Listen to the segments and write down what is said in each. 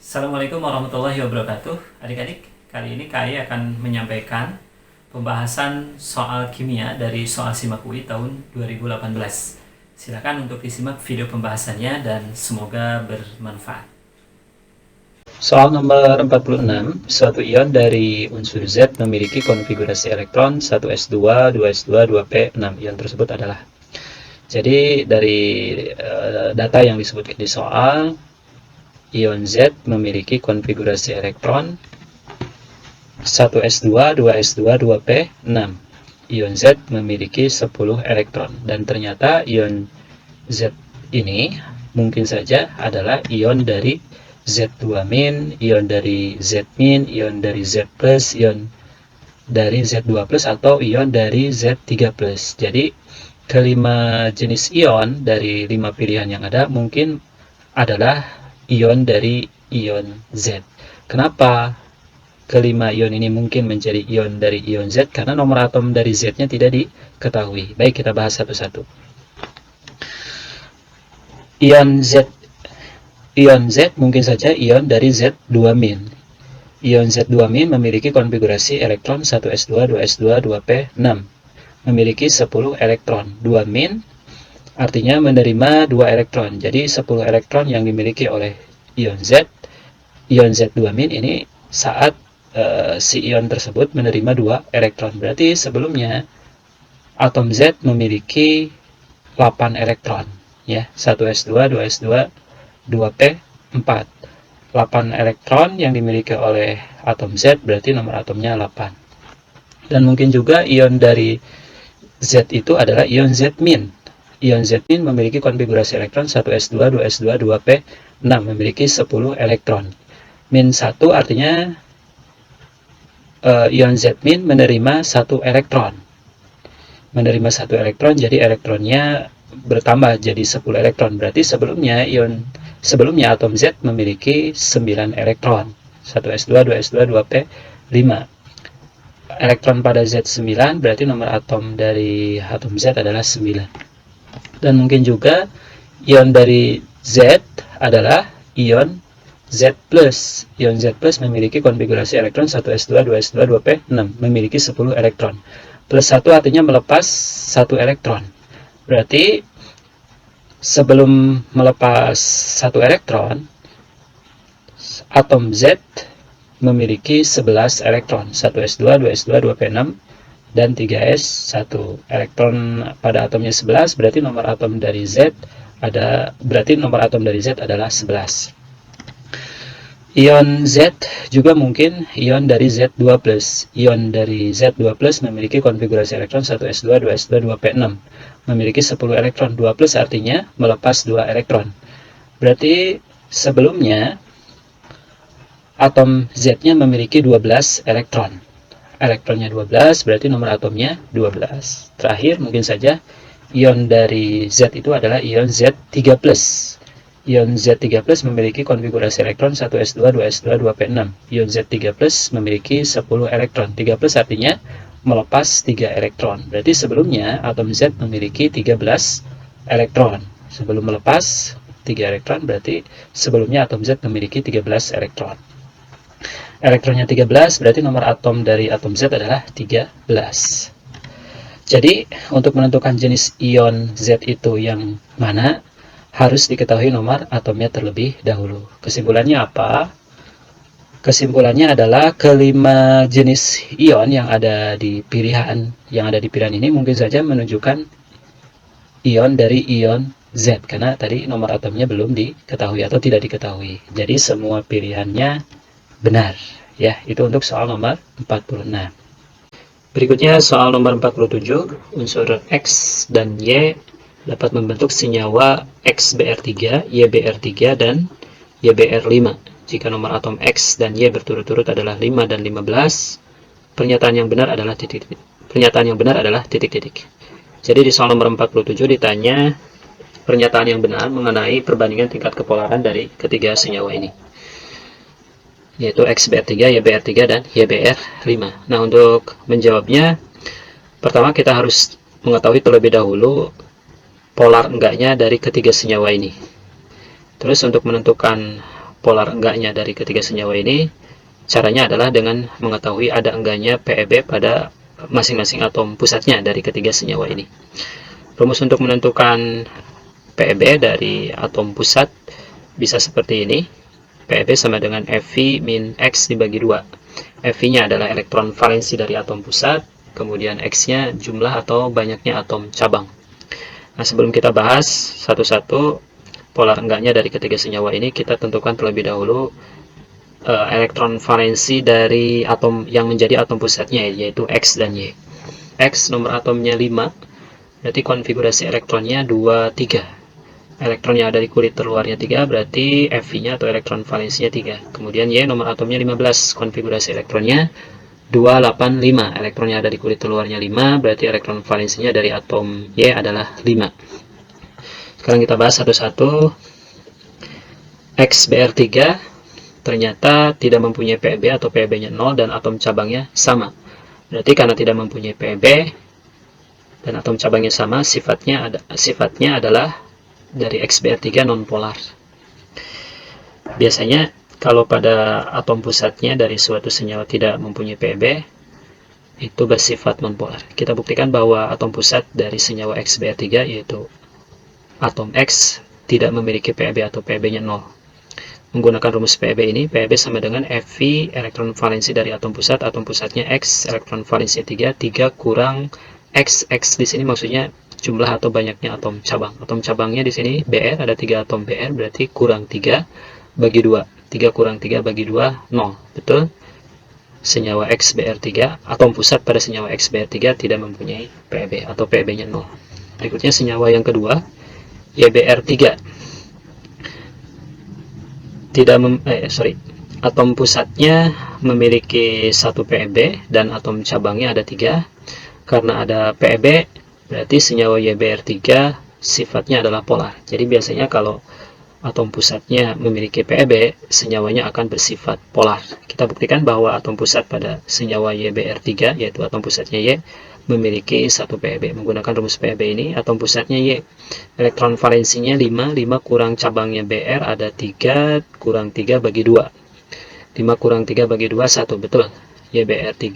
Assalamualaikum warahmatullahi wabarakatuh. Adik-adik, kali ini KAI akan menyampaikan pembahasan soal kimia dari soal SIMAK UI tahun 2018. Silakan untuk disimak video pembahasannya dan semoga bermanfaat. Soal nomor 46, suatu ion dari unsur Z memiliki konfigurasi elektron 1s2, 2s2, 2p6. Ion tersebut adalah. Jadi dari data yang disebutkan di soal, ion Z memiliki konfigurasi elektron 1s2, 2s2, 2p6. Ion Z memiliki 10 elektron dan ternyata ion Z ini mungkin saja adalah ion dari Z2-, ion dari Z-, ion dari Z+, ion dari Z2+, atau ion dari Z3+. Jadi kelima jenis ion dari 5 pilihan yang ada mungkin adalah ion dari ion Z. Kenapa kelima ion ini mungkin menjadi ion dari ion Z? Karena nomor atom dari Z-nya tidak diketahui. Baik, kita bahas satu-satu. Ion Z mungkin saja ion dari Z2-. Ion Z2- memiliki konfigurasi elektron 1s2, 2s2, 2p6. Memiliki 10 elektron. 2- artinya menerima 2 elektron. Jadi 10 elektron yang dimiliki oleh ion Z2- ini saat si ion tersebut menerima 2 elektron. Berarti sebelumnya atom Z memiliki 8 elektron. Ya, 1s2, 2s2, 2p4. 8 elektron yang dimiliki oleh atom Z, berarti nomor atomnya 8. Dan mungkin juga ion dari Z itu adalah ion Z-. Ion Z- memiliki konfigurasi elektron 1s2, 2s2, 2p6, memiliki 10 elektron. -1 artinya ion Z- menerima 1 elektron. Menerima 1 elektron, jadi elektronnya bertambah jadi 10 elektron. Berarti sebelumnya atom Z memiliki 9 elektron. 1s2, 2s2, 2p5. Elektron pada Z9 berarti nomor atom dari atom Z adalah 9. Dan mungkin juga ion dari Z adalah ion Z+. Ion Z+ memiliki konfigurasi elektron 1s2, 2s2, 2p6, memiliki 10 elektron. +1 artinya melepas 1 elektron. Berarti sebelum melepas 1 elektron, atom Z memiliki 11 elektron. 1s2, 2s2, 2p6, dan 3s1. Elektron pada atomnya 11, berarti nomor atom dari Z adalah 11. Ion Z juga mungkin ion dari Z2+. Ion dari Z2+ memiliki konfigurasi elektron 1s2, 2s2, 2p6. Memiliki 10 elektron. 2+ artinya melepas 2 elektron. Berarti sebelumnya atom Z-nya memiliki 12 elektron. Elektronnya 12, berarti nomor atomnya 12. Terakhir, mungkin saja ion dari Z itu adalah ion Z3+. Ion Z3+ memiliki konfigurasi elektron 1s2, 2s2, 2p6. Ion Z3+ memiliki 10 elektron. 3+ artinya melepas 3 elektron. Berarti sebelumnya atom Z memiliki 13 elektron. Sebelum melepas 3 elektron, berarti sebelumnya atom Z memiliki 13 elektron. Elektronnya 13, berarti nomor atom dari atom Z adalah 13. Jadi, untuk menentukan jenis ion Z itu yang mana, harus diketahui nomor atomnya terlebih dahulu. Kesimpulannya apa? Kesimpulannya adalah kelima jenis ion yang ada di pilihan ini mungkin saja menunjukkan ion dari ion Z, karena tadi nomor atomnya belum diketahui atau tidak diketahui. Jadi semua pilihannya benar. Ya, itu untuk soal nomor 46. Berikutnya soal nomor 47, unsur X dan Y dapat membentuk senyawa XBr3, YBr3, dan YBr5. Jika nomor atom X dan Y berturut-turut adalah 5 dan 15, pernyataan yang benar adalah titik-titik. Jadi di soal nomor 47 ditanya pernyataan yang benar mengenai perbandingan tingkat kepolaran dari ketiga senyawa ini, yaitu XBr3, YBr3, dan YBr5. Nah, untuk menjawabnya, pertama kita harus mengetahui terlebih dahulu polar enggaknya dari ketiga senyawa ini. Terus untuk menentukan polar enggaknya dari ketiga senyawa ini, caranya adalah dengan mengetahui ada enggaknya PeB pada masing-masing atom pusatnya dari ketiga senyawa ini. Rumus untuk menentukan PeB dari atom pusat bisa seperti ini. PeB sama dengan Fv min X dibagi 2. Fv-nya adalah elektron valensi dari atom pusat, kemudian X-nya jumlah atau banyaknya atom cabang. Nah, sebelum kita bahas satu-satu polar enggaknya dari ketiga senyawa ini, kita tentukan terlebih dahulu elektron valensi dari atom yang menjadi atom pusatnya, yaitu X dan Y. X nomor atomnya 5, berarti konfigurasi elektronnya 2, 3. Elektron yang ada di kulit terluarnya 3, berarti Fv-nya atau elektron valensinya 3. Kemudian Y nomor atomnya 15, konfigurasi elektronnya 285. Elektron yang ada di kulit terluarnya 5, berarti elektron valensinya dari atom Y adalah 5. Sekarang kita bahas satu-satu. XBr3 ternyata tidak mempunyai PeB atau PeB-nya 0 dan atom cabangnya sama. Berarti karena tidak mempunyai PeB dan atom cabangnya sama, sifatnya adalah dari XBr3 non-polar. Biasanya kalau pada atom pusatnya dari suatu senyawa tidak mempunyai PeB, itu bersifat nonpolar. Kita buktikan bahwa atom pusat dari senyawa XBr3 yaitu atom X tidak memiliki PeB atau PeB-nya 0. Menggunakan rumus PeB ini, PeB sama dengan Fv elektron valensi dari atom pusatnya X, elektron valensi 3 kurang X. X di sini maksudnya jumlah atau banyaknya atom cabang. Atom cabangnya di sini Br, ada 3 atom Br, berarti kurang 3 bagi 2. 3 kurang 3 bagi 2, 0. Betul? Senyawa XBr3, atom pusat pada senyawa XBr3 tidak mempunyai PeB atau PeB-nya 0. Berikutnya senyawa yang kedua, YBr3. Atom pusatnya memiliki 1 PeB dan atom cabangnya ada 3. Karena ada PeB, berarti senyawa YBr3 sifatnya adalah polar. Jadi biasanya kalau atom pusatnya memiliki PeB, senyawanya akan bersifat polar. Kita buktikan bahwa atom pusat pada senyawa YBr3, yaitu atom pusatnya Y, memiliki 1 PeB. Menggunakan rumus PeB ini, atom pusatnya Y, elektron valensinya 5, 5 kurang cabangnya Br ada 3, kurang 3 bagi 2. 5 kurang 3 bagi 2, 1, betul. YBr3,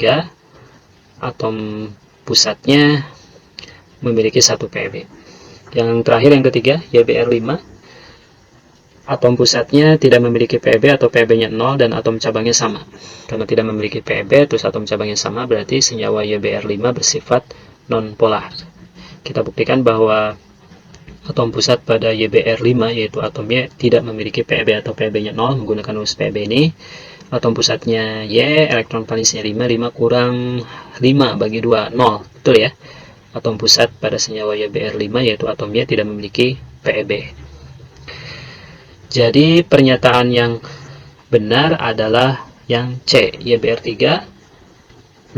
atom pusatnya memiliki 1 PeB. Yang terakhir, yang ketiga, YBr5, atom pusatnya tidak memiliki PeB atau PeB-nya 0 dan atom cabangnya sama. Karena tidak memiliki PeB terus atom cabangnya sama, berarti senyawa YBr5 bersifat non-polar. Kita buktikan bahwa atom pusat pada YBr5 yaitu atom Y tidak memiliki PeB atau PeB-nya 0 menggunakan rumus PeB ini. Atom pusatnya Y, elektron valensinya 5, 5 kurang 5 bagi 2, 0. Betul ya? Atom pusat pada senyawa YBr5 yaitu atom Y tidak memiliki PeB. Jadi pernyataan yang benar adalah yang C, YBr3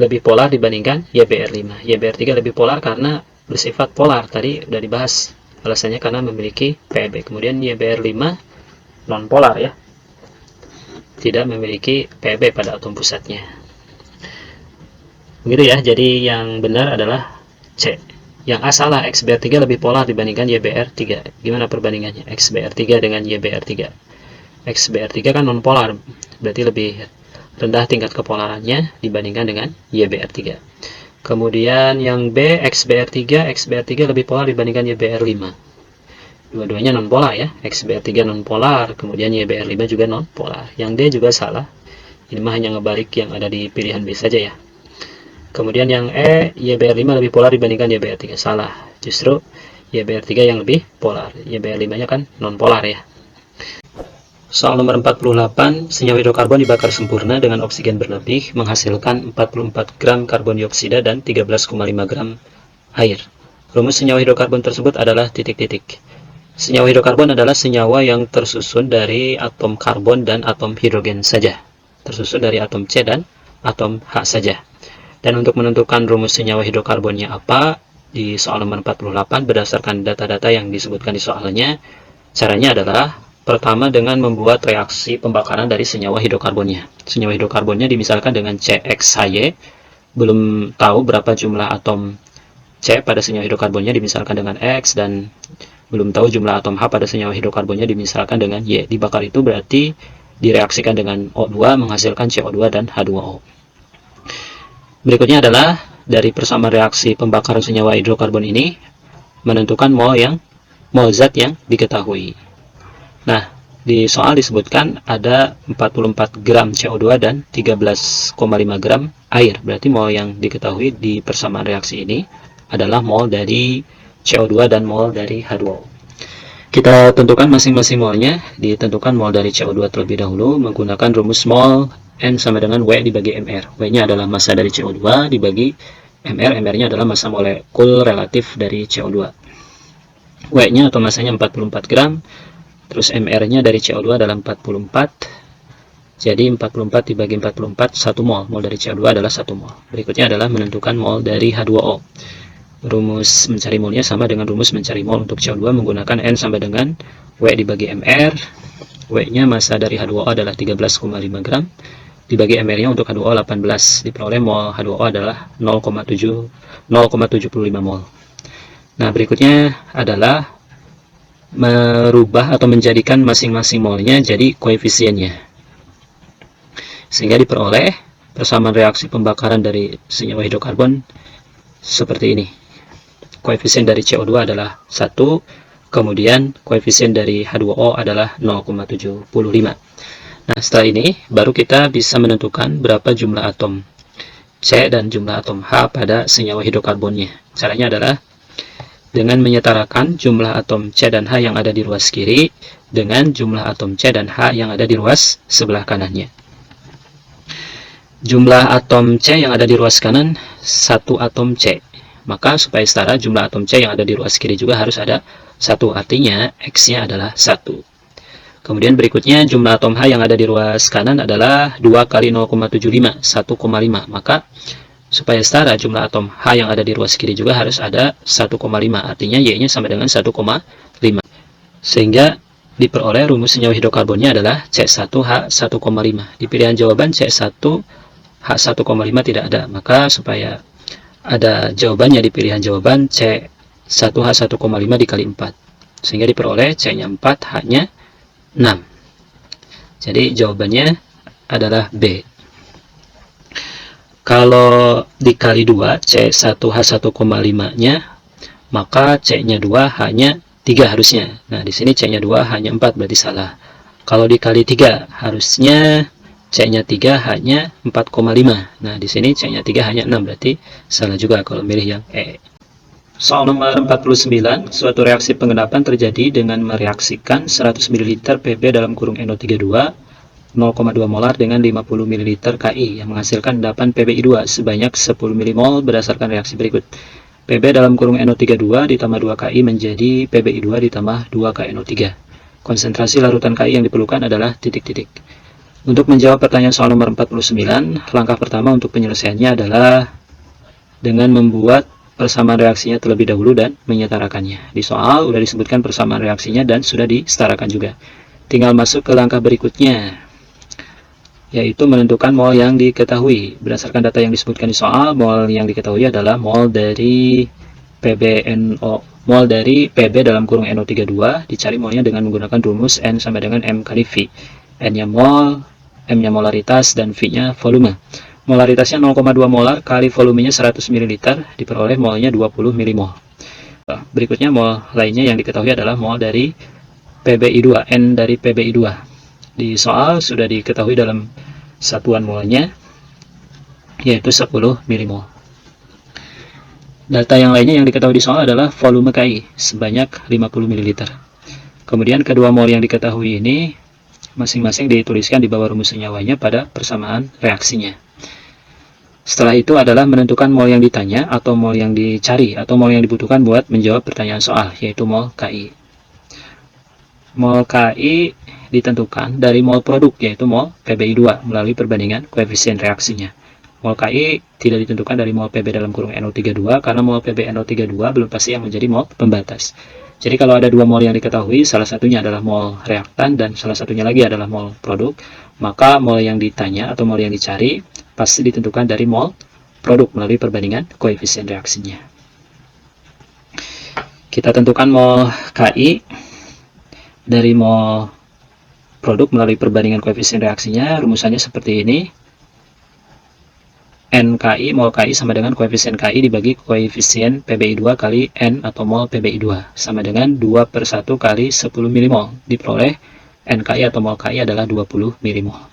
lebih polar dibandingkan YBr5. YBr3 lebih polar karena bersifat polar, tadi udah dibahas alasannya karena memiliki PeB. Kemudian YBr5 non-polar ya, tidak memiliki PeB pada atom pusatnya. Begitu ya, jadi yang benar adalah C. Yang A salah, XBr3 lebih polar dibandingkan YBr3. Gimana perbandingannya? XBr3 dengan YBr3. XBr3 kan non-polar, berarti lebih rendah tingkat kepolarannya dibandingkan dengan YBr3. Kemudian yang B, XBr3 lebih polar dibandingkan YBr5. Dua-duanya non-polar ya, XBr3 non-polar, kemudian YBr5 juga non-polar. Yang D juga salah, ini mah hanya ngebalik yang ada di pilihan B saja ya. Kemudian yang E, YBr5 lebih polar dibandingkan YBr3. Salah, justru YBr3 yang lebih polar. YBr5-nya kan non-polar ya. Soal nomor 48, senyawa hidrokarbon dibakar sempurna dengan oksigen berlebih menghasilkan 44 gram karbon dioksida dan 13,5 gram air. Rumus senyawa hidrokarbon tersebut adalah titik-titik. Senyawa hidrokarbon adalah senyawa yang tersusun dari atom karbon dan atom hidrogen saja. Tersusun dari atom C dan atom H saja. Dan untuk menentukan rumus senyawa hidrokarbonnya apa, di soal nomor 48 berdasarkan data-data yang disebutkan di soalnya, caranya adalah pertama dengan membuat reaksi pembakaran dari senyawa hidrokarbonnya. Senyawa hidrokarbonnya dimisalkan dengan CXHY, belum tahu berapa jumlah atom C pada senyawa hidrokarbonnya, dimisalkan dengan X, dan belum tahu jumlah atom H pada senyawa hidrokarbonnya dimisalkan dengan Y. Dibakar itu berarti direaksikan dengan O2 menghasilkan CO2 dan H2O. Berikutnya adalah dari persamaan reaksi pembakaran senyawa hidrokarbon ini menentukan mol zat yang diketahui. Nah, di soal disebutkan ada 44 gram CO2 dan 13,5 gram air. Berarti mol yang diketahui di persamaan reaksi ini adalah mol dari CO2 dan mol dari H2O. Kita tentukan masing-masing molnya. Ditentukan mol dari CO2 terlebih dahulu menggunakan rumus mol N sama dengan W dibagi MR. W-nya adalah massa dari CO2 dibagi MR. MR-nya adalah massa molekul relatif dari CO2. W-nya atau massanya 44 gram. Terus MR-nya dari CO2 adalah 44. Jadi 44 dibagi 44, 1 mol. Mol dari CO2 adalah 1 mol. Berikutnya adalah menentukan mol dari H2O. Rumus mencari molnya sama dengan rumus mencari mol untuk CO2 menggunakan N sama dengan W dibagi MR. W-nya massa dari H2O adalah 13,5 gram. Dibagi MR-nya untuk H2O 18. Diperoleh mol H2O adalah 0,75 mol. Nah, berikutnya adalah merubah atau menjadikan masing-masing molnya jadi koefisiennya. Sehingga diperoleh persamaan reaksi pembakaran dari senyawa hidrokarbon seperti ini. Koefisien dari CO2 adalah 1, kemudian koefisien dari H2O adalah 0,75. Nah, setelah ini baru kita bisa menentukan berapa jumlah atom C dan jumlah atom H pada senyawa hidrokarbonnya. Caranya adalah dengan menyetarakan jumlah atom C dan H yang ada di ruas kiri dengan jumlah atom C dan H yang ada di ruas sebelah kanannya. Jumlah atom C yang ada di ruas kanan 1 atom C. Maka supaya setara jumlah atom C yang ada di ruas kiri juga harus ada 1. Artinya X-nya adalah 1. Kemudian berikutnya jumlah atom H yang ada di ruas kanan adalah 2 kali 0,75, 1,5. Maka supaya setara jumlah atom H yang ada di ruas kiri juga harus ada 1,5. Artinya Y-nya sama dengan 1,5. Sehingga diperoleh rumus senyawa hidrokarbonnya adalah C1H1,5. Di pilihan jawaban C1H1,5 tidak ada. Maka supaya ada jawabannya di pilihan jawaban C1H1,5 dikali 4. Sehingga diperoleh C-nya 4, H-nya 6. Jadi jawabannya adalah B. Kalau dikali 2, C1H1,5-nya, maka C-nya 2, H-nya 3 harusnya. Nah, di sini C-nya 2, H-nya 4, berarti salah. Kalau dikali 3, harusnya C-nya 3, H-nya 4,5. Nah, di sini C-nya 3, H-nya 6, berarti salah juga kalau milih yang E. Soal nomor 49, suatu reaksi pengendapan terjadi dengan mereaksikan 100 ml Pb dalam kurung NO32 0,2 molar dengan 50 ml Ki yang menghasilkan endapan PbI2 sebanyak 10 mmol berdasarkan reaksi berikut. Pb dalam kurung NO32 ditambah 2 Ki menjadi PbI2 ditambah 2 KNO3. Konsentrasi larutan Ki yang diperlukan adalah titik-titik. Untuk menjawab pertanyaan soal nomor 49, langkah pertama untuk penyelesaiannya adalah dengan membuat persamaan reaksinya terlebih dahulu dan menyetarakannya. Di soal sudah disebutkan persamaan reaksinya dan sudah disetarakan juga. Tinggal masuk ke langkah berikutnya, yaitu menentukan mol yang diketahui. Berdasarkan data yang disebutkan di soal, mol yang diketahui adalah mol dari mol dari Pb dalam kurung NO32, dicari molnya dengan menggunakan rumus N sama dengan M kali V. N-nya mol, M-nya molaritas, dan V-nya volume. Molaritasnya 0,2 molar kali volumenya 100 ml, diperoleh molnya 20 mmol. Berikutnya mol lainnya yang diketahui adalah mol dari PbI2, N dari PbI2. Di soal sudah diketahui dalam satuan molnya, yaitu 10 mmol. Data yang lainnya yang diketahui di soal adalah volume Ki, sebanyak 50 ml. Kemudian kedua mol yang diketahui ini masing-masing dituliskan di bawah rumus senyawanya pada persamaan reaksinya. Setelah itu adalah menentukan mol yang ditanya atau mol yang dicari atau mol yang dibutuhkan buat menjawab pertanyaan soal, yaitu mol Ki. Mol Ki ditentukan dari mol produk, yaitu mol PbI2 melalui perbandingan koefisien reaksinya. Mol Ki tidak ditentukan dari mol Pb dalam kurung NO32 karena mol Pb NO32 belum pasti yang menjadi mol pembatas. Jadi kalau ada dua mol yang diketahui, salah satunya adalah mol reaktan dan salah satunya lagi adalah mol produk, maka mol yang ditanya atau mol yang dicari pasti ditentukan dari mol produk melalui perbandingan koefisien reaksinya. Kita tentukan mol KI dari mol produk melalui perbandingan koefisien reaksinya. Rumusannya seperti ini. NKI, mol KI sama dengan koefisien KI dibagi koefisien PBI2 kali N atau mol PBI2 sama dengan 2/1 kali 10 milimol. Diperoleh NKI atau mol KI adalah 20 milimol.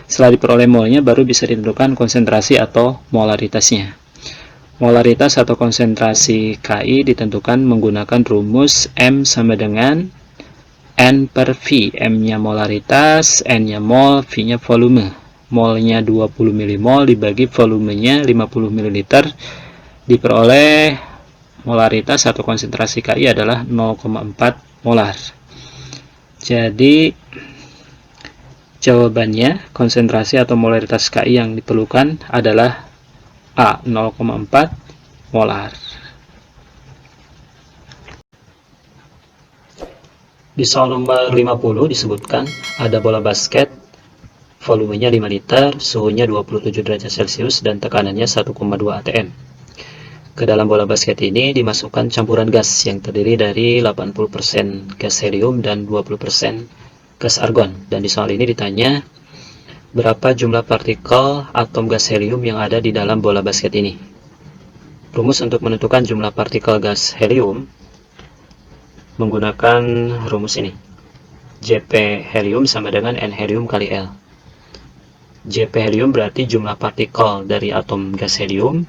Setelah diperoleh molnya, baru bisa ditentukan konsentrasi atau molaritasnya. Molaritas atau konsentrasi KI ditentukan menggunakan rumus M sama dengan N per V. M-nya molaritas, N-nya mol, V-nya volume. Molnya 20 milimol dibagi volumenya 50 ml diperoleh molaritas atau konsentrasi KI adalah 0,4 molar. Jadi jawabannya konsentrasi atau molaritas KI yang diperlukan adalah A, 0,4 molar. Di soal nomor 50 disebutkan ada bola basket, volumenya 5 liter, suhunya 27 derajat Celcius, dan tekanannya 1,2 atm. Ke dalam bola basket ini dimasukkan campuran gas yang terdiri dari 80% gas helium dan 20% gas argon. Dan di soal ini ditanya berapa jumlah partikel atom gas helium yang ada di dalam bola basket ini. Rumus untuk menentukan jumlah partikel gas helium menggunakan rumus ini. JP helium sama dengan N helium kali L. JP helium berarti jumlah partikel dari atom gas helium.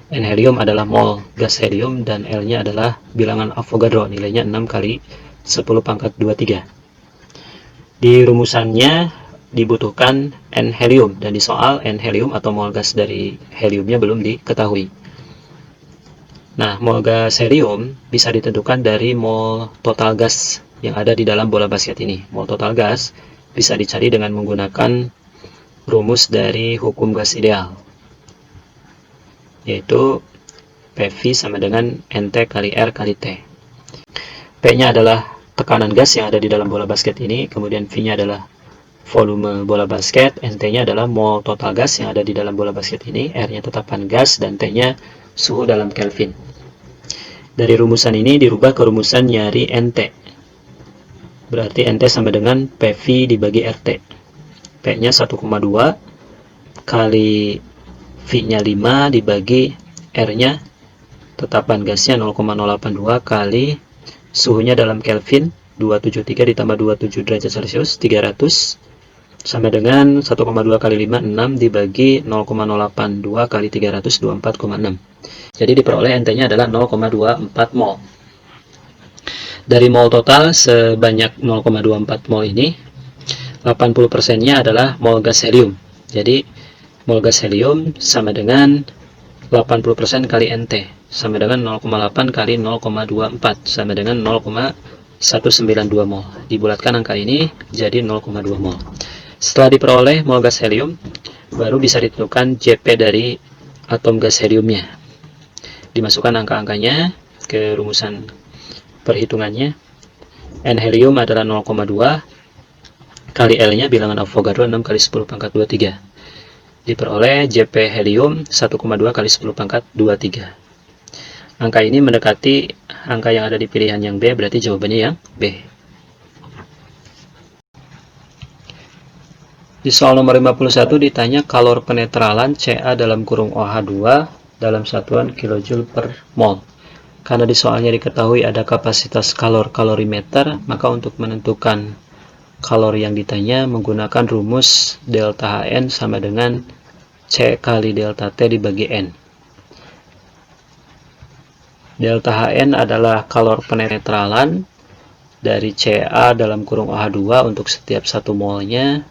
N helium adalah mol gas helium dan L-nya adalah bilangan Avogadro, nilainya 6 kali 10 pangkat 23. Di rumusannya dibutuhkan N helium, dan di soal N helium atau mol gas dari heliumnya belum diketahui. Nah, mol gas helium bisa ditentukan dari mol total gas yang ada di dalam bola basket ini. Mol total gas bisa dicari dengan menggunakan rumus dari hukum gas ideal, yaitu PV sama dengan NT kali R kali T. P-nya adalah tekanan gas yang ada di dalam bola basket ini, kemudian V-nya adalah volume bola basket, NT-nya adalah mol total gas yang ada di dalam bola basket ini, R-nya tetapan gas, dan T-nya suhu dalam Kelvin. Dari rumusan ini dirubah ke rumusan nyari NT. Berarti NT sama dengan PV dibagi RT. P-nya 1,2 kali V-nya 5 dibagi R-nya tetapan gasnya 0,082 kali suhunya dalam Kelvin 273 ditambah 27 derajat Celcius 300 sama dengan 1,2 kali 5 6 dibagi 0,082 kali 300 24,6. Jadi diperoleh NT-nya adalah 0,24 mol. Dari mol total sebanyak 0,24 mol ini 80%-nya adalah mol gas helium. Jadi mol gas helium sama dengan 80% kali NT sama dengan 0,8 kali 0,24 sama dengan 0,192 mol. Dibulatkan angka ini jadi 0,2 mol. Setelah diperoleh mol gas helium, baru bisa ditentukan JP dari atom gas heliumnya. Dimasukkan angka-angkanya ke rumusan perhitungannya. N helium adalah 0,2 kali L-nya bilangan Avogadro 6 kali 10 pangkat 23. Diperoleh JP helium 1,2 kali 10 pangkat 23. Angka ini mendekati angka yang ada di pilihan yang B, berarti jawabannya yang B. Di soal nomor 51 ditanya kalor penetralan Ca dalam kurung OH2 dalam satuan kilojoule per mol. Karena di soalnya diketahui ada kapasitas kalor kalorimeter, maka untuk menentukan kalor yang ditanya menggunakan rumus delta Hn sama dengan C kali delta T dibagi N. Delta Hn adalah kalor penetralan dari Ca dalam kurung OH2 untuk setiap 1 molnya.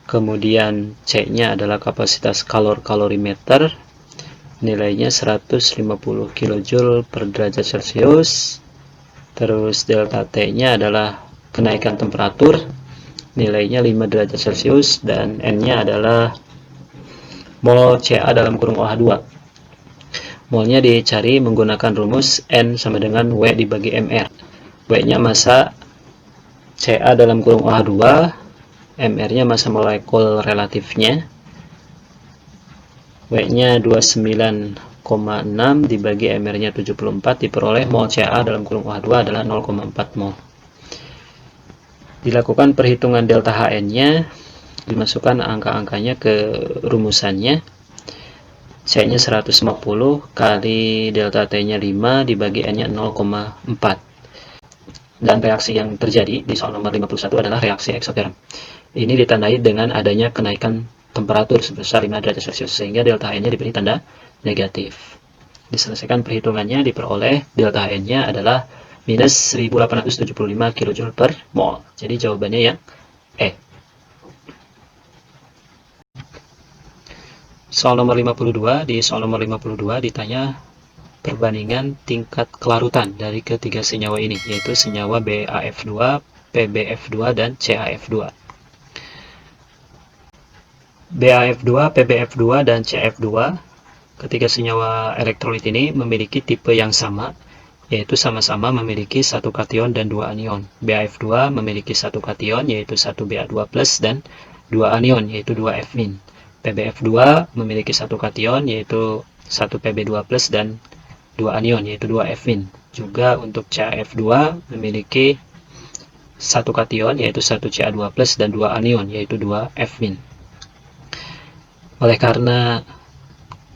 Kemudian C-nya adalah kapasitas kalor kalorimeter, nilainya 150 kJ per derajat Celcius. Terus delta T-nya adalah kenaikan temperatur, nilainya 5 derajat Celcius, dan N-nya adalah mol Ca dalam kurung OH2. Molnya dicari menggunakan rumus N sama dengan W dibagi MR. W-nya massa Ca dalam kurung OH2, MR-nya massa molekul relatifnya, W-nya 29,5 0,6 dibagi MR-nya 74 diperoleh mol Ca dalam kurung OH2 adalah 0,4 mol. Dilakukan perhitungan delta Hn-nya, dimasukkan angka-angkanya ke rumusannya. C-nya 150 kali delta T-nya 5 dibagi N-nya 0,4. Dan reaksi yang terjadi di soal nomor 51 adalah reaksi eksoterm. Ini ditandai dengan adanya kenaikan temperatur sebesar 5 derajat Celcius, sehingga delta N-nya diberi tanda negatif. Diselesaikan perhitungannya, diperoleh delta N-nya adalah minus 1875 kJ per mol. Jadi jawabannya yang E. Soal nomor 52, di soal nomor 52 ditanya perbandingan tingkat kelarutan dari ketiga senyawa ini, yaitu senyawa BAF2, PBF2, dan CAF2. BAF2, PBF2, dan CAF2, ketiga senyawa elektrolit ini memiliki tipe yang sama, yaitu sama-sama memiliki satu kation dan dua anion. BAF2 memiliki satu kation, yaitu 1 Ba2+, dan dua anion, yaitu 2 F-. PBF2 memiliki satu kation, yaitu 1 Pb2+, dan 2 anion, yaitu 2 F-. Juga untuk CaF2 memiliki satu kation, yaitu 1 Ca2+, dan 2 anion, yaitu 2 F-. Oleh karena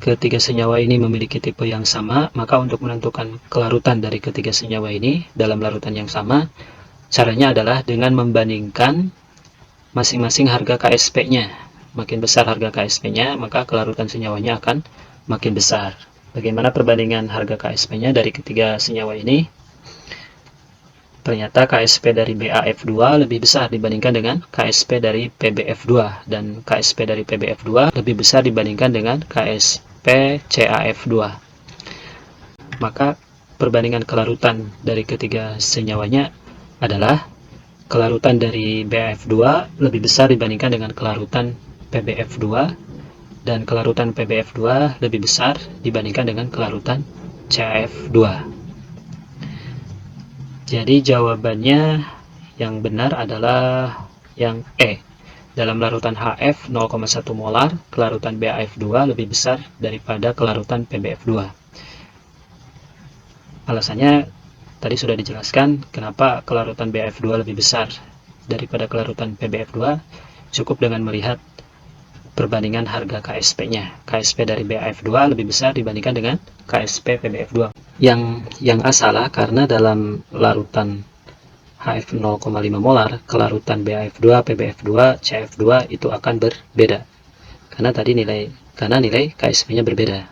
ketiga senyawa ini memiliki tipe yang sama, maka untuk menentukan kelarutan dari ketiga senyawa ini dalam larutan yang sama, caranya adalah dengan membandingkan masing-masing harga KSP-nya. Makin besar harga KSP-nya, maka kelarutan senyawanya akan makin besar. Bagaimana perbandingan harga KSP-nya dari ketiga senyawa ini? Ternyata KSP dari BAF2 lebih besar dibandingkan dengan KSP dari PBF2, dan KSP dari PBF2 lebih besar dibandingkan dengan KSP CAF2. Maka perbandingan kelarutan dari ketiga senyawanya adalah kelarutan dari BAF2 lebih besar dibandingkan dengan kelarutan PBF2, dan kelarutan PBF2 lebih besar dibandingkan dengan kelarutan CAF2. Jadi jawabannya yang benar adalah yang E. Dalam larutan HF 0,1 molar, kelarutan BAF2 lebih besar daripada kelarutan PBF2. Alasannya tadi sudah dijelaskan kenapa kelarutan BAF2 lebih besar daripada kelarutan PBF2. Cukup dengan melihat perbandingan harga KSP-nya. KSP dari BAF2 lebih besar dibandingkan dengan KSP PBF2. Yang A salah karena dalam larutan HF 0,5 molar, kelarutan BAF2, PBF2, CF2 itu akan berbeda. Karena nilai KSP-nya berbeda.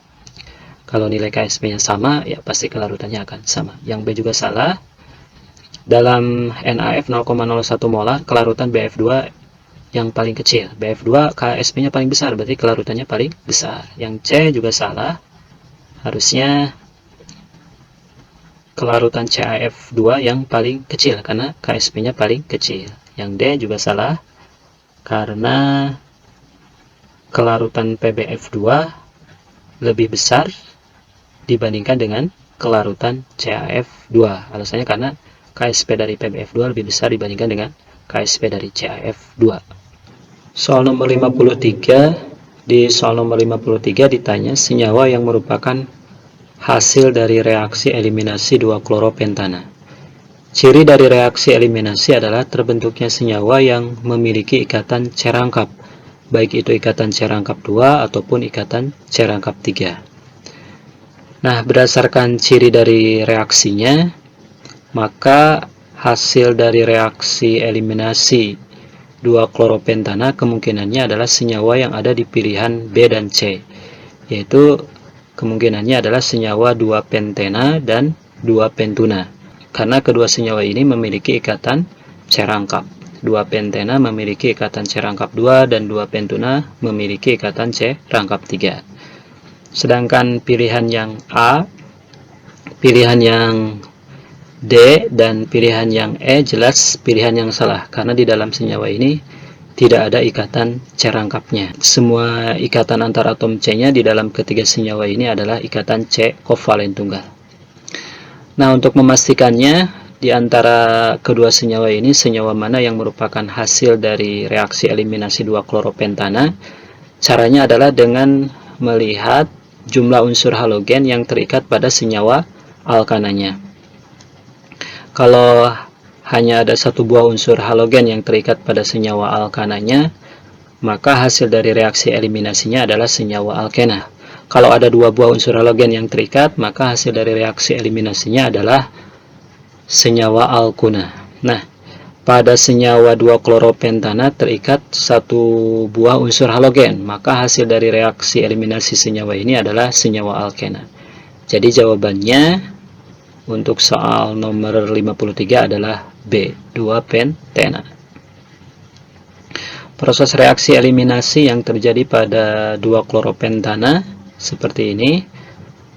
Kalau nilai KSP-nya sama, ya pasti kelarutannya akan sama. Yang B juga salah. Dalam NaF 0,01 molar, kelarutan BF2 yang paling kecil. BF2 KSP-nya paling besar, berarti kelarutannya paling besar. Yang C juga salah. Harusnya kelarutan CaF2 yang paling kecil, karena KSP-nya paling kecil. Yang D juga salah, karena kelarutan PBF2 lebih besar dibandingkan dengan kelarutan CaF2. Alasannya karena KSP dari PBF2 lebih besar dibandingkan dengan KSP dari CaF2. Soal nomor 53, di soal nomor 53 ditanya senyawa yang merupakan hasil dari reaksi eliminasi 2-kloropentana. Ciri dari reaksi eliminasi adalah terbentuknya senyawa yang memiliki ikatan C-rangkap, baik itu ikatan C-rangkap 2 ataupun ikatan C-rangkap 3. Nah, berdasarkan ciri dari reaksinya, maka hasil dari reaksi eliminasi 2-kloropentana kemungkinannya adalah senyawa yang ada di pilihan B dan C, yaitu kemungkinannya adalah senyawa 2-pentena dan 2-pentuna, karena kedua senyawa ini memiliki ikatan C-rangkap. 2-pentena memiliki ikatan C-rangkap 2 dan 2-pentuna memiliki ikatan C-rangkap 3. Sedangkan pilihan yang A, pilihan yang D, dan pilihan yang E jelas pilihan yang salah, karena di dalam senyawa ini tidak ada ikatan C-rangkapnya. Semua ikatan antar atom C-nya di dalam ketiga senyawa ini adalah ikatan C kovalen tunggal. Nah, untuk memastikannya, di antara kedua senyawa ini, senyawa mana yang merupakan hasil dari reaksi eliminasi 2-kloropentana, caranya adalah dengan melihat jumlah unsur halogen yang terikat pada senyawa alkananya. Kalau hanya ada satu buah unsur halogen yang terikat pada senyawa alkananya, maka hasil dari reaksi eliminasinya adalah senyawa alkena. Kalau ada dua buah unsur halogen yang terikat, maka hasil dari reaksi eliminasinya adalah senyawa alkuna. Nah, pada senyawa 2-kloropentana terikat satu buah unsur halogen, maka hasil dari reaksi eliminasi senyawa ini adalah senyawa alkena. Jadi jawabannya untuk soal nomor 53 adalah B, 2-pentena. Proses reaksi eliminasi yang terjadi pada 2-kloropentana seperti ini.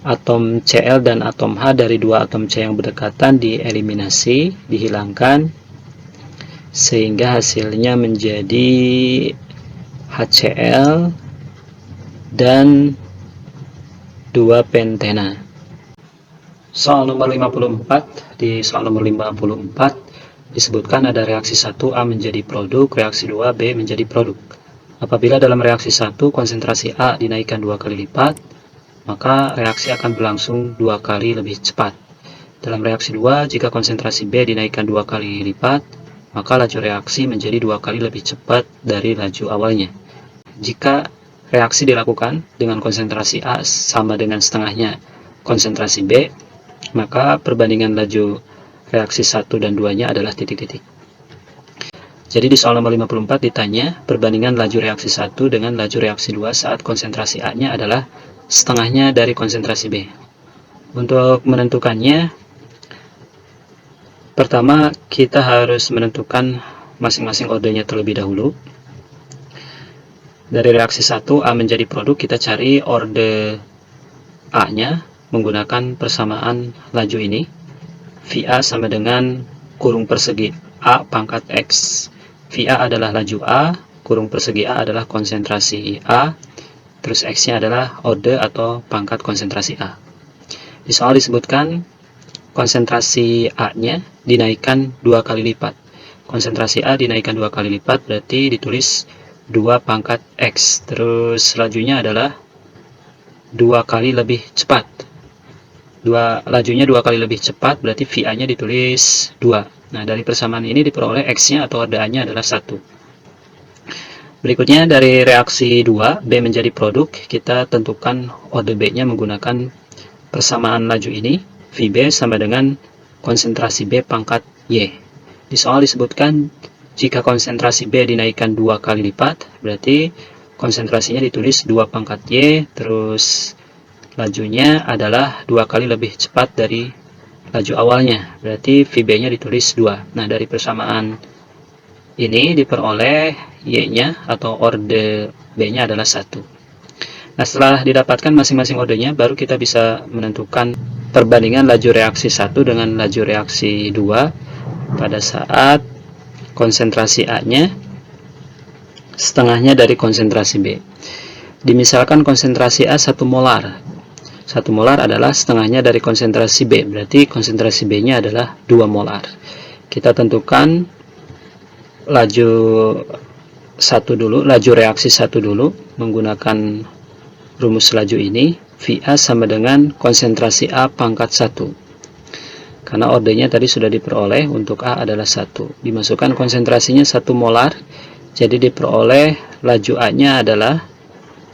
Atom Cl dan atom H dari dua atom C yang berdekatan dieliminasi, dihilangkan, sehingga hasilnya menjadi HCl dan 2-pentena. Soal nomor 54, di soal nomor 54 disebutkan ada reaksi 1A menjadi produk, reaksi 2B menjadi produk. Apabila dalam reaksi 1 konsentrasi A dinaikkan 2 kali lipat, maka reaksi akan berlangsung 2 kali lebih cepat. Dalam reaksi 2, jika konsentrasi B dinaikkan 2 kali lipat, maka laju reaksi menjadi 2 kali lebih cepat dari laju awalnya. Jika reaksi dilakukan dengan konsentrasi A sama dengan setengahnya konsentrasi B, maka perbandingan laju reaksi 1 dan 2-nya adalah titik-titik. Jadi di soal nomor 54 ditanya perbandingan laju reaksi 1 dengan laju reaksi 2 saat konsentrasi A-nya adalah setengahnya dari konsentrasi B. Untuk menentukannya, pertama kita harus menentukan masing-masing ordenya terlebih dahulu. Dari reaksi 1 A menjadi produk, kita cari orde A-nya menggunakan persamaan laju ini. VA sama dengan kurung persegi A pangkat X. VA adalah laju A, kurung persegi A adalah konsentrasi A, terus X-nya adalah orde atau pangkat konsentrasi A. Di soal disebutkan konsentrasi A-nya dinaikkan 2 kali lipat. Konsentrasi A dinaikkan 2 kali lipat berarti ditulis 2 pangkat X. Terus lajunya adalah 2 kali lebih cepat. Lajunya 2 kali lebih cepat berarti VA-nya ditulis 2. Nah, dari persamaan ini diperoleh X-nya atau orde A-nya adalah 1. Berikutnya dari reaksi 2, B menjadi produk, kita tentukan orde B-nya menggunakan persamaan laju ini, VB sama dengan konsentrasi B pangkat Y. Di soal disebutkan jika konsentrasi B dinaikkan 2 kali lipat, berarti konsentrasinya ditulis 2 pangkat Y, terus lajunya adalah 2 kali lebih cepat dari laju awalnya, berarti VB-nya ditulis 2. Nah, dari persamaan ini diperoleh Y-nya atau orde B-nya adalah 1. Nah, setelah didapatkan masing-masing ordenya, baru kita bisa menentukan perbandingan laju reaksi 1 dengan laju reaksi 2 pada saat konsentrasi A-nya setengahnya dari konsentrasi B. Dimisalkan konsentrasi A 1 molar. 1 molar adalah setengahnya dari konsentrasi B, berarti konsentrasi B-nya adalah 2 molar. Kita tentukan laju reaksi 1 dulu menggunakan rumus laju ini. VA sama dengan konsentrasi A pangkat 1. Karena ordenya tadi sudah diperoleh, untuk A adalah 1. Dimasukkan konsentrasinya 1 molar, jadi diperoleh laju A-nya adalah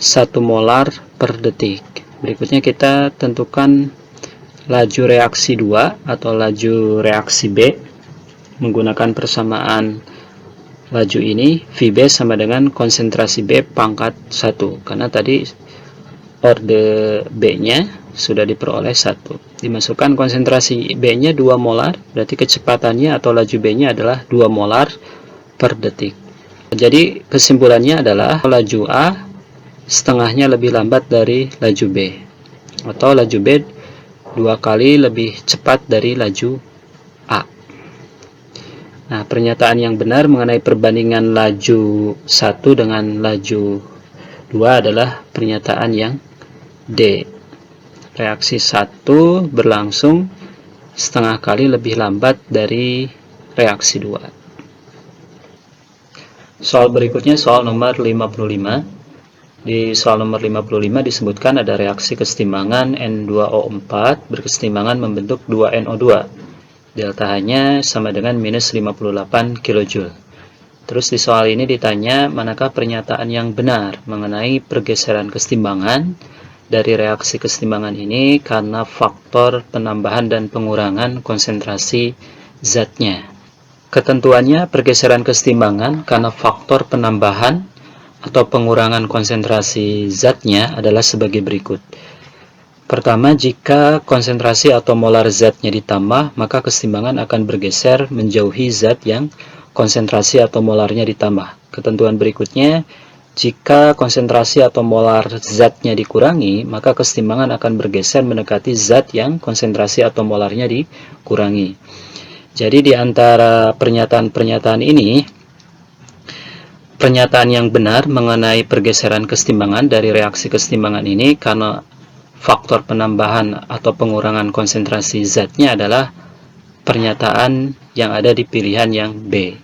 1 molar per detik. Berikutnya kita tentukan laju reaksi 2 atau laju reaksi B menggunakan persamaan laju ini. VB sama dengan konsentrasi B pangkat 1, karena tadi orde B-nya sudah diperoleh 1. Dimasukkan konsentrasi B-nya 2 molar, berarti kecepatannya atau laju B-nya adalah 2 molar per detik. Jadi kesimpulannya adalah laju A setengahnya lebih lambat dari laju B, atau laju B 2 kali lebih cepat dari laju A. Nah, pernyataan yang benar mengenai perbandingan laju 1 dengan laju 2 adalah pernyataan yang D. Reaksi 1 berlangsung setengah kali lebih lambat dari reaksi 2. Soal berikutnya soal nomor 55. Di soal nomor 55 disebutkan ada reaksi kesetimbangan N2O4 berkesetimbangan membentuk 2NO2. Delta H-nya sama dengan minus 58 kJ. Terus di soal ini ditanya manakah pernyataan yang benar mengenai pergeseran kesetimbangan dari reaksi kesetimbangan ini karena faktor penambahan dan pengurangan konsentrasi zatnya. Ketentuannya pergeseran kesetimbangan karena faktor penambahan atau pengurangan konsentrasi zatnya adalah sebagai berikut. Pertama, jika konsentrasi atau molar zatnya ditambah, maka kesetimbangan akan bergeser menjauhi zat yang konsentrasi atau molarnya ditambah. Ketentuan berikutnya, jika konsentrasi atau molar zatnya dikurangi, maka kesetimbangan akan bergeser mendekati zat yang konsentrasi atau molarnya dikurangi. Jadi di antara pernyataan-pernyataan ini, pernyataan yang benar mengenai pergeseran kesetimbangan dari reaksi kesetimbangan ini karena faktor penambahan atau pengurangan konsentrasi zatnya adalah pernyataan yang ada di pilihan yang B.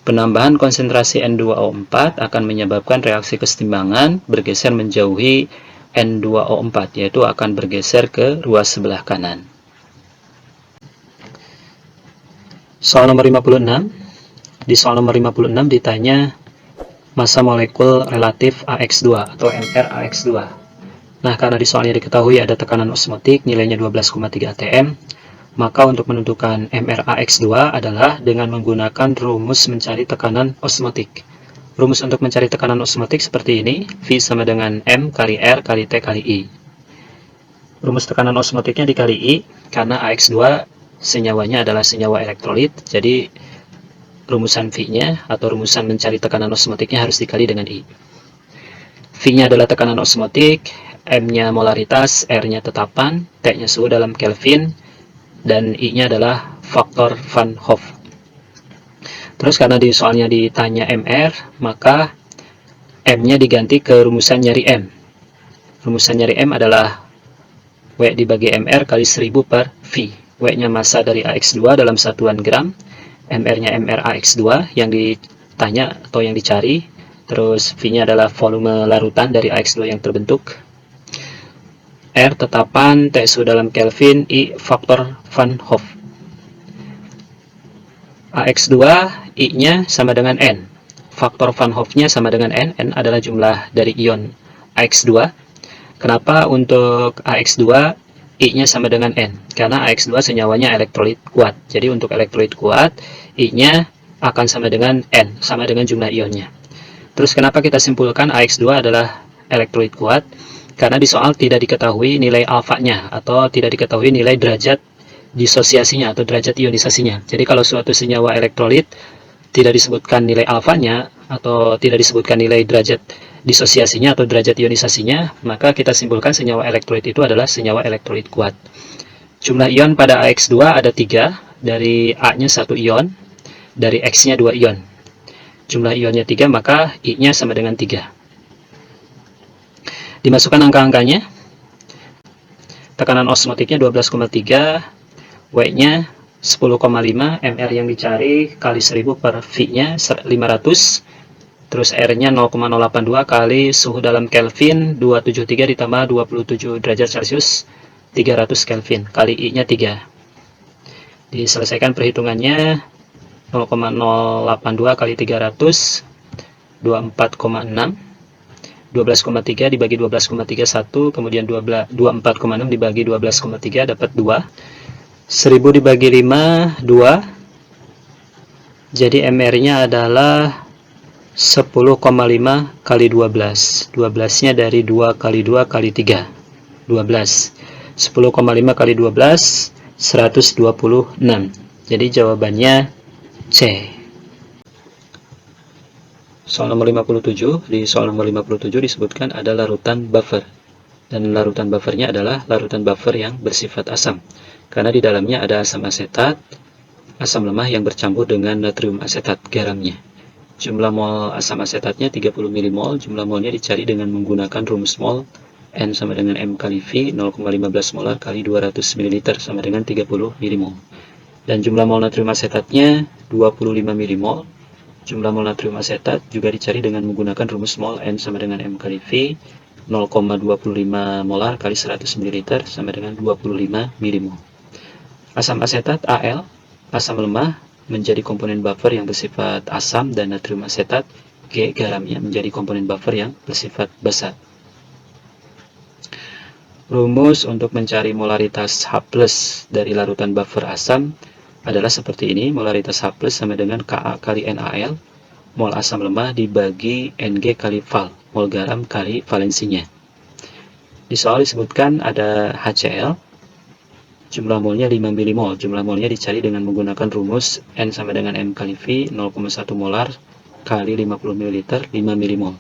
Penambahan konsentrasi N2O4 akan menyebabkan reaksi kesetimbangan bergeser menjauhi N2O4, yaitu akan bergeser ke ruas sebelah kanan. Soal nomor 56. Di soal nomor 56 ditanya massa molekul relatif AX2 atau MR-AX2. Nah, karena di soalnya diketahui ada tekanan osmotik nilainya 12,3 atm, maka untuk menentukan MR-AX2 adalah dengan menggunakan rumus mencari tekanan osmotik. Rumus untuk mencari tekanan osmotik seperti ini, V sama dengan M kali R kali T kali I. Rumus tekanan osmotiknya dikali I, karena AX2 senyawanya adalah senyawa elektrolit, jadi rumusan V-nya atau rumusan mencari tekanan osmotiknya harus dikali dengan I. V-nya adalah tekanan osmotik, M-nya molaritas, R-nya tetapan, T-nya suhu dalam Kelvin, dan I-nya adalah faktor Van Hoff. Terus karena di soalnya ditanya MR, maka M-nya diganti ke rumusan nyari M. Rumusan nyari M adalah W dibagi MR kali 1000 per V. W-nya massa dari AX2 dalam satuan gram, MR-nya MR-AX2 yang ditanya atau yang dicari, terus V-nya adalah volume larutan dari AX2 yang terbentuk, R tetapan, T suhu dalam Kelvin, I faktor Van Hoff. AX2, I-nya sama dengan N. Faktor Van Hoff-nya sama dengan N. N adalah jumlah dari ion AX2. Kenapa untuk AX2, I-nya sama dengan N? Karena AX2 senyawanya elektrolit kuat. Jadi untuk elektrolit kuat, I-nya akan sama dengan N, sama dengan jumlah ionnya. Terus kenapa kita simpulkan AX2 adalah elektrolit kuat? Karena di soal tidak diketahui nilai alfanya atau tidak diketahui nilai derajat disosiasinya atau derajat ionisasinya. Jadi kalau suatu senyawa elektrolit tidak disebutkan nilai alfanya atau tidak disebutkan nilai derajat disosiasinya atau derajat ionisasinya, maka kita simpulkan senyawa elektrolit itu adalah senyawa elektrolit kuat. Jumlah ion pada AX2 ada 3, dari A-nya 1 ion, dari X-nya 2 ion. Jumlah ionnya 3, maka I-nya sama dengan 3. Dimasukkan angka-angkanya. Tekanan osmotiknya 12,3, W-nya 10,5, MR yang dicari kali 1000 per V-nya 500, terus R-nya 0,082 kali suhu dalam Kelvin 273 ditambah 27 derajat Celcius 300 Kelvin kali I-nya 3. Diselesaikan perhitungannya, 0,082 kali 300 24,6, 12,3 dibagi 12,31, kemudian 24,6 dibagi 12,3 dapat 2. 1000 dibagi 5, 2. Jadi MR-nya adalah 10,5 kali 12. 12-nya dari 2 kali 2 kali 3. 12. 10,5 kali 12, 126. Jadi jawabannya C. Soal nomor 57. Di soal nomor 57 disebutkan ada larutan buffer. Dan larutan buffernya adalah larutan buffer yang bersifat asam. Karena di dalamnya ada asam asetat, asam lemah yang bercampur dengan natrium asetat, garamnya. Jumlah mol asam asetatnya 30 mmol, jumlah molnya dicari dengan menggunakan rumus mol, N sama dengan M kali V, 0,15 molar kali 200 ml sama dengan 30 mmol. Dan jumlah mol natrium asetatnya 25 mmol, jumlah mol natrium asetat juga dicari dengan menggunakan rumus mol N sama dengan M kali V, 0,25 molar kali 100 ml sama dengan 25 mmol. Asam asetat Al, asam lemah, menjadi komponen buffer yang bersifat asam, dan natrium asetat G, garamnya, menjadi komponen buffer yang bersifat basa. Rumus untuk mencari molaritas H+ dari larutan buffer asam adalah seperti ini. Molaritas H+ sama dengan Ka kali NaL, mol asam lemah dibagi Ng kali val, mol garam kali valensinya. Di soal disebutkan ada HCl, jumlah molnya 5 mmol. Jumlah molnya dicari dengan menggunakan rumus N sama dengan M kali V, 0,1 molar kali 50 ml, 5 mmol.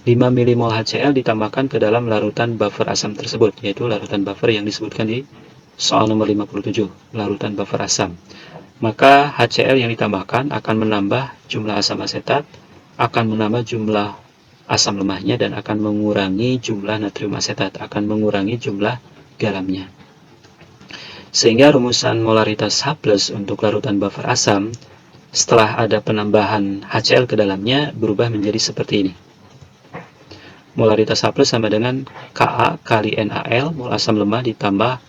5 mmol HCl ditambahkan ke dalam larutan buffer asam tersebut, yaitu larutan buffer yang disebutkan di soal nomor 57, larutan buffer asam. Maka HCl yang ditambahkan akan menambah jumlah asam asetat, akan menambah jumlah asam lemahnya, dan akan mengurangi jumlah natrium asetat, akan mengurangi jumlah garamnya. Sehingga rumusan molaritas H+ untuk larutan buffer asam setelah ada penambahan HCl ke dalamnya berubah menjadi seperti ini. Molaritas H+ sama dengan Ka kali NaL, mol asam lemah ditambah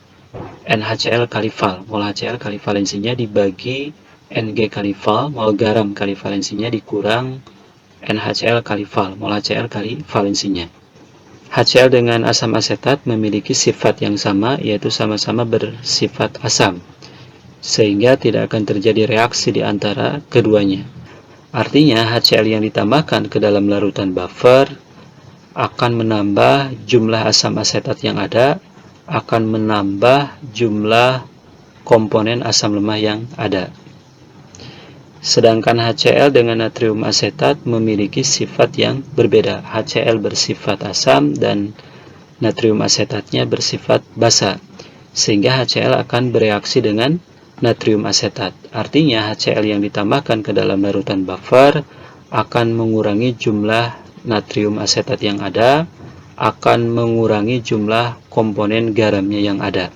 NaCl kali val, mol HCl kali valensinya dibagi Ng kali val, mol garam kali valensinya dikurang NaCl kali val, mol HCl kali valensinya. HCl dengan asam asetat memiliki sifat yang sama, yaitu sama-sama bersifat asam, sehingga tidak akan terjadi reaksi di antara keduanya. Artinya HCl yang ditambahkan ke dalam larutan buffer akan menambah jumlah asam asetat yang ada, akan menambah jumlah komponen asam lemah yang ada. Sedangkan HCl dengan natrium asetat memiliki sifat yang berbeda. HCl bersifat asam dan natrium asetatnya bersifat basa, sehingga HCl akan bereaksi dengan natrium asetat. Artinya HCl yang ditambahkan ke dalam larutan buffer akan mengurangi jumlah natrium asetat yang ada, akan mengurangi jumlah komponen garamnya yang ada.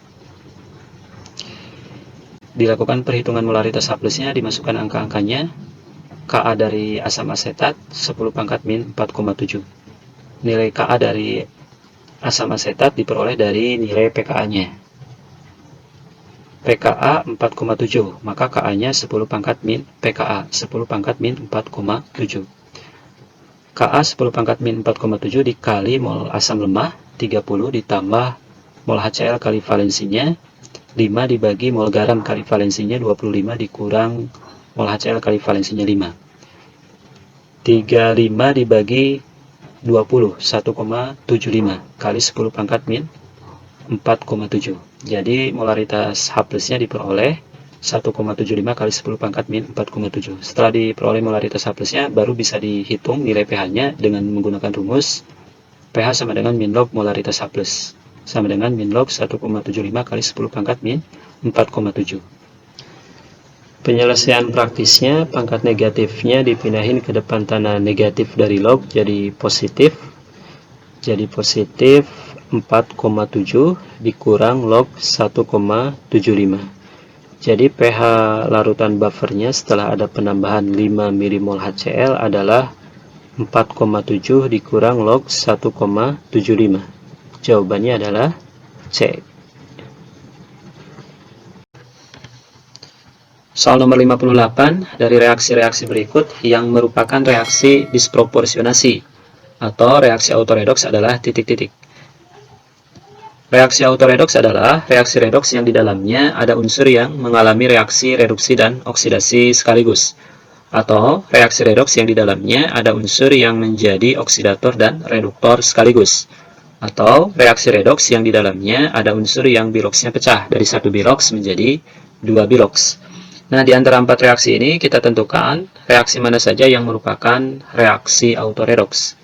Dilakukan perhitungan molaritas H+-nya, dimasukkan angka-angkanya. Ka dari asam asetat 10 pangkat min 4,7. Nilai Ka dari asam asetat diperoleh dari nilai pKa-nya. pKa 4,7, maka Ka-nya 10 pangkat min pKa 10 pangkat min 4,7. Ka 10 pangkat min 4,7 dikali mol asam lemah 30 ditambah mol HCl kali valensinya 5 dibagi mol garam kali valensinya 25 dikurang mol HCl kali valensinya 5. 35 dibagi 20 1,75 kali 10 pangkat min 4,7. Jadi molaritas H+-nya diperoleh 1,75 kali 10 pangkat min 4,7. Setelah diperoleh molaritas H+-nya, baru bisa dihitung nilai pH-nya dengan menggunakan rumus pH sama dengan min log molaritas H+, sama dengan min log 1,75 kali 10 pangkat min 4,7. Penyelesaian praktisnya, pangkat negatifnya dipindahin ke depan tanda negatif dari log jadi positif. Jadi positif 4,7 dikurang log 1,75. Jadi pH larutan buffernya setelah ada penambahan 5 mmol HCl adalah 4,7 dikurang log 1,75. Jawabannya adalah C. Soal nomor 58, dari reaksi-reaksi berikut yang merupakan reaksi disproporsionasi atau reaksi autoredoks adalah titik-titik. Reaksi autoredoks adalah reaksi redoks yang di dalamnya ada unsur yang mengalami reaksi reduksi dan oksidasi sekaligus. Atau reaksi redoks yang di dalamnya ada unsur yang menjadi oksidator dan reduktor sekaligus. Atau reaksi redoks yang di dalamnya ada unsur yang biloksnya pecah dari satu biloks menjadi dua biloks. Nah, di antara empat reaksi ini kita tentukan reaksi mana saja yang merupakan reaksi autoredoks.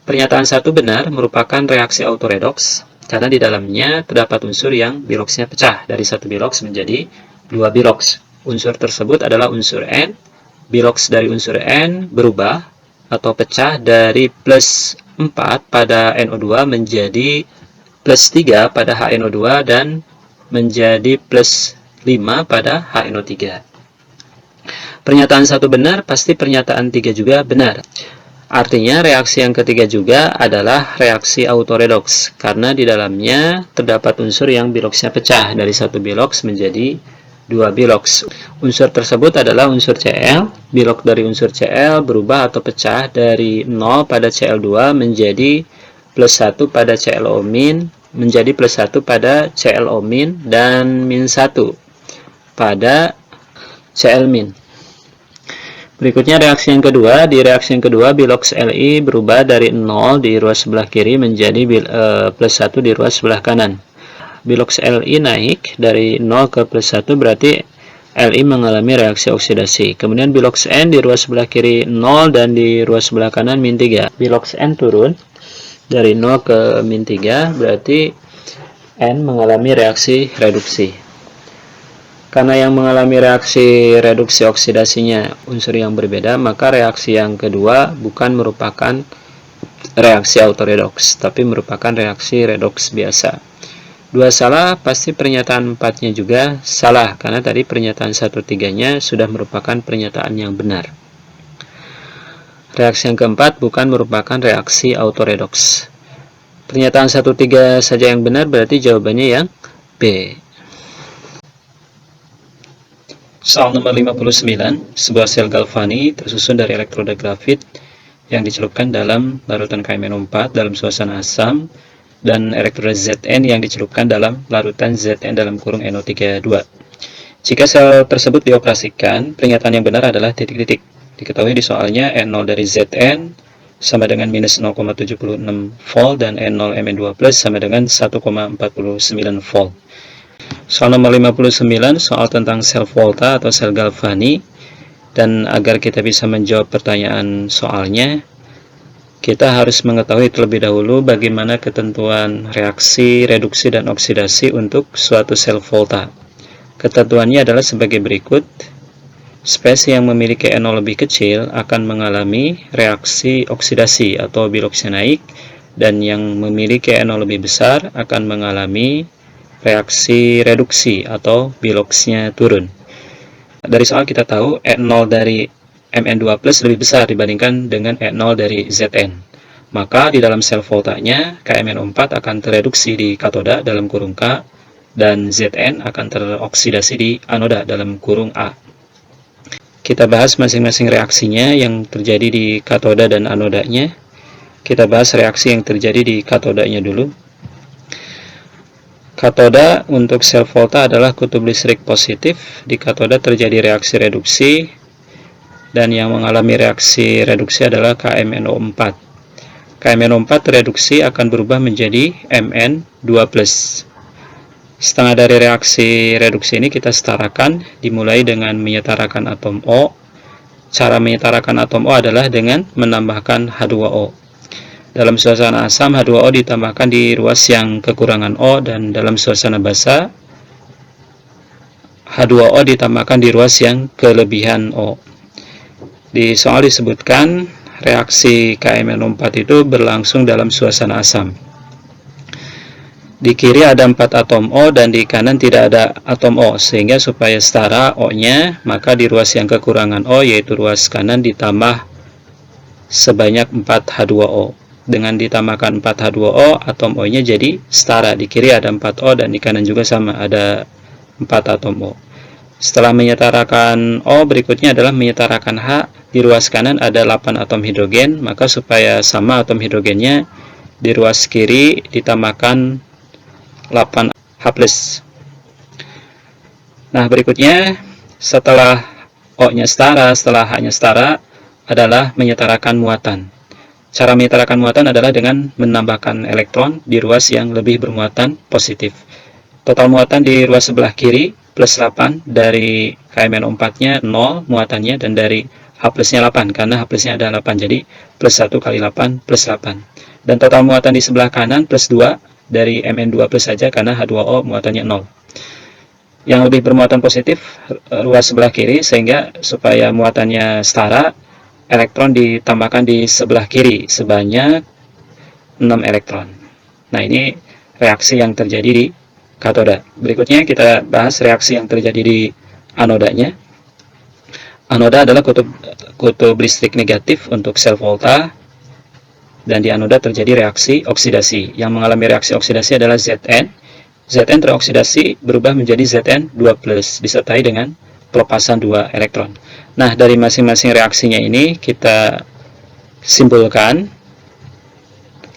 Pernyataan satu benar merupakan reaksi autoredoks karena di dalamnya terdapat unsur yang biloksnya pecah dari satu biloks menjadi dua biloks. Unsur tersebut adalah unsur N. Biloks dari unsur N berubah atau pecah dari plus 4 pada NO2 menjadi plus 3 pada HNO2 dan menjadi plus 5 pada HNO3. Pernyataan 1 benar, pasti pernyataan 3 juga benar. Artinya reaksi yang ketiga juga adalah reaksi autoredoks, karena di dalamnya terdapat unsur yang biloksnya pecah dari 1 biloks menjadi 2 biloks. Unsur tersebut adalah unsur Cl. Bilok dari unsur Cl berubah atau pecah dari 0 pada Cl2 menjadi plus 1 pada ClO- menjadi plus 1 pada ClO- dan min 1 pada Cl-. Berikutnya reaksi yang kedua. Di reaksi yang kedua, biloks Li berubah dari 0 di ruas sebelah kiri menjadi plus 1 di ruas sebelah kanan. Biloks Li naik dari 0 ke plus 1, berarti Li mengalami reaksi oksidasi. Kemudian biloks N di ruas sebelah kiri 0 dan di ruas sebelah kanan min 3. Biloks N turun dari 0 ke min 3, berarti N mengalami reaksi reduksi. Karena yang mengalami reaksi reduksi oksidasinya unsur yang berbeda, maka reaksi yang kedua bukan merupakan reaksi autoredoks, tapi merupakan reaksi redoks biasa. 2 salah, pasti pernyataan 4-nya juga salah, karena tadi pernyataan 1/3-nya sudah merupakan pernyataan yang benar. Reaksi yang keempat bukan merupakan reaksi autoredoks. Pernyataan 1/3 saja yang benar, berarti jawabannya yang B. Soal nomor 59, sebuah sel galvani tersusun dari elektroda grafit yang dicelupkan dalam larutan KMnO4 dalam suasana asam dan elektroda Zn yang dicelupkan dalam larutan Zn dalam kurung NO32. Jika sel tersebut dioperasikan, pernyataan yang benar adalah titik-titik. Diketahui di soalnya N0 dari Zn sama dengan minus 0,76 volt dan N0 Mn2 plus sama dengan 1,49 volt. Soal nomor 59, soal tentang sel volta atau sel galvani. Dan agar kita bisa menjawab pertanyaan soalnya, kita harus mengetahui terlebih dahulu bagaimana ketentuan reaksi, reduksi, dan oksidasi untuk suatu sel volta. Ketentuannya adalah sebagai berikut. Spesies yang memiliki NO lebih kecil akan mengalami reaksi oksidasi atau biloksnya naik, dan yang memiliki NO lebih besar akan mengalami reaksi reduksi atau biloksnya turun. Dari soal kita tahu E0 dari Mn2 plus lebih besar dibandingkan dengan E0 dari Zn. Maka di dalam sel voltanya KMnO4 akan tereduksi di katoda dalam kurung K dan Zn akan teroksidasi di anoda dalam kurung A. Kita bahas masing-masing reaksinya yang terjadi di katoda dan anodanya. Kita bahas reaksi yang terjadi di katodanya dulu. Katoda untuk sel volta adalah kutub listrik positif. Di katoda terjadi reaksi reduksi, dan yang mengalami reaksi reduksi adalah KMnO4. KMnO4 reduksi akan berubah menjadi Mn2+. Setengah dari reaksi reduksi ini kita setarakan, dimulai dengan menyetarakan atom O. Cara menyetarakan atom O adalah dengan menambahkan H2O. Dalam suasana asam, H2O ditambahkan di ruas yang kekurangan O, dan dalam suasana basa, H2O ditambahkan di ruas yang kelebihan O. Di soal disebutkan reaksi KMnO4 itu berlangsung dalam suasana asam. Di kiri ada 4 atom O dan di kanan tidak ada atom O, sehingga supaya setara O-nya, maka di ruas yang kekurangan O, yaitu ruas kanan, ditambah sebanyak 4 H2O. Dengan ditambahkan 4 H2O, atom O-nya jadi setara. Di kiri ada 4 O dan di kanan juga sama, ada 4 atom O. Setelah menyetarakan O, berikutnya adalah menyetarakan H. Di ruas kanan ada 8 atom hidrogen, maka supaya sama atom hidrogennya, di ruas kiri ditambahkan 8 H+. Nah, berikutnya setelah O-nya setara, setelah H-nya setara, adalah menyetarakan muatan. Cara menyetarakan muatan adalah dengan menambahkan elektron di ruas yang lebih bermuatan positif. Total muatan di ruas sebelah kiri plus 8, dari KMnO4-nya 0 muatannya, dan dari H+-nya 8, karena H+-nya ada 8, jadi plus 1 kali 8 plus 8. Dan total muatan di sebelah kanan plus 2, dari Mn2 plus saja, karena H2O muatannya 0. Yang lebih bermuatan positif ruas sebelah kiri, sehingga supaya muatannya setara, elektron ditambahkan di sebelah kiri sebanyak 6 elektron. Nah, ini reaksi yang terjadi di katoda. Berikutnya kita bahas reaksi yang terjadi di anodanya. Anoda adalah kutub listrik negatif untuk sel volta, dan di anoda terjadi reaksi oksidasi. Yang mengalami reaksi oksidasi adalah Zn. Zn teroksidasi berubah menjadi Zn2+, disertai dengan pelepasan 2 elektron. Nah, dari masing-masing reaksinya ini kita simpulkan.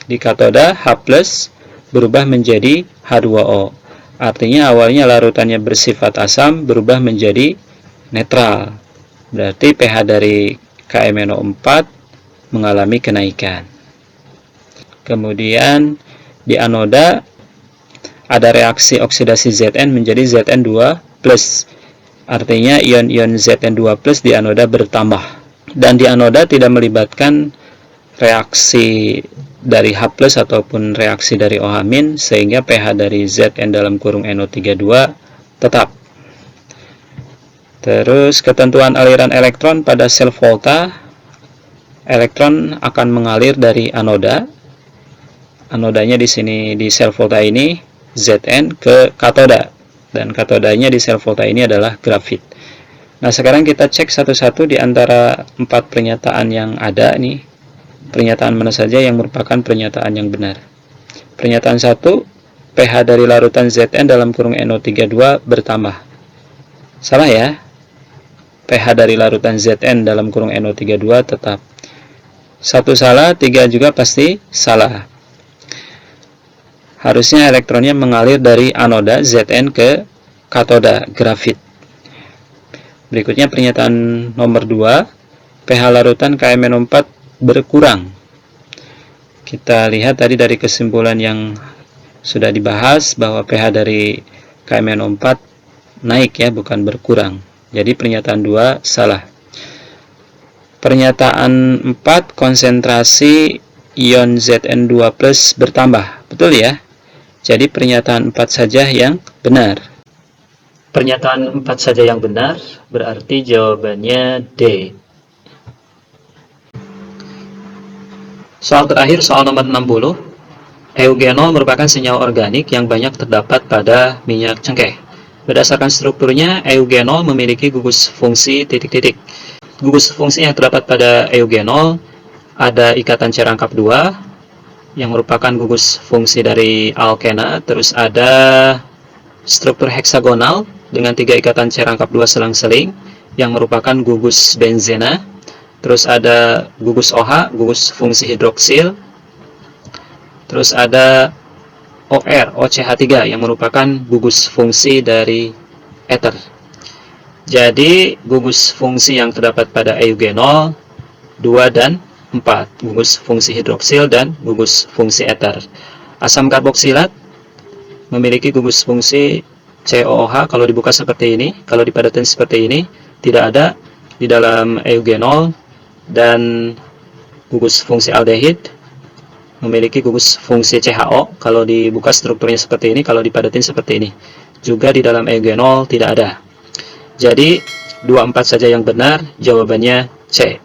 Di katoda H+ berubah menjadi H2O. Artinya awalnya larutannya bersifat asam berubah menjadi netral. Berarti pH dari KMnO4 mengalami kenaikan. Kemudian di anoda ada reaksi oksidasi Zn menjadi Zn2+. Artinya ion-ion Zn2+ di anoda bertambah. Dan di anoda tidak melibatkan reaksi dari H+ ataupun reaksi dari OH- sehingga pH dari Zn(NO32) tetap. Terus ketentuan aliran elektron pada sel volta, elektron akan mengalir dari anoda. Anodanya di sini di sel volta ini Zn ke katoda, dan katodanya di sel volta ini adalah grafit. Nah, sekarang kita cek satu-satu di antara 4 pernyataan yang ada nih. Pernyataan mana saja yang merupakan pernyataan yang benar. Pernyataan 1, pH dari larutan Zn (NO32) bertambah. Salah ya. pH dari larutan Zn (NO32) tetap. 1 salah, 3 juga pasti salah. Harusnya elektronnya mengalir dari anoda Zn ke katoda grafit. Berikutnya pernyataan nomor 2, pH larutan KMnO4 berkurang. Kita lihat tadi dari kesimpulan yang sudah dibahas bahwa pH dari KMnO4 naik ya, bukan berkurang. Jadi pernyataan 2 salah. Pernyataan 4, konsentrasi ion Zn2+ bertambah. Betul ya? Jadi pernyataan 4 saja yang benar. Pernyataan 4 saja yang benar, berarti jawabannya D. Soal terakhir, soal nomor 60. Eugenol merupakan senyawa organik yang banyak terdapat pada minyak cengkeh. Berdasarkan strukturnya, eugenol memiliki gugus fungsi titik-titik. Gugus fungsi yang terdapat pada eugenol ada ikatan cerangkap 2 yang merupakan gugus fungsi dari alkena, terus ada struktur heksagonal dengan 3 ikatan cerangkap 2 selang-seling yang merupakan gugus benzena, terus ada gugus OH, gugus fungsi hidroksil, terus ada OR, OCH3 yang merupakan gugus fungsi dari ether. Jadi gugus fungsi yang terdapat pada eugenol 2 dan 4, gugus fungsi hidroksil dan gugus fungsi ether. Asam karboksilat memiliki gugus fungsi COOH kalau dibuka seperti ini, kalau dipadatan seperti ini, tidak ada di dalam eugenol. Dan gugus fungsi aldehid memiliki gugus fungsi CHO kalau dibuka strukturnya seperti ini, kalau dipadatin seperti ini. Juga di dalam eugenol tidak ada. Jadi 24 saja yang benar, jawabannya C.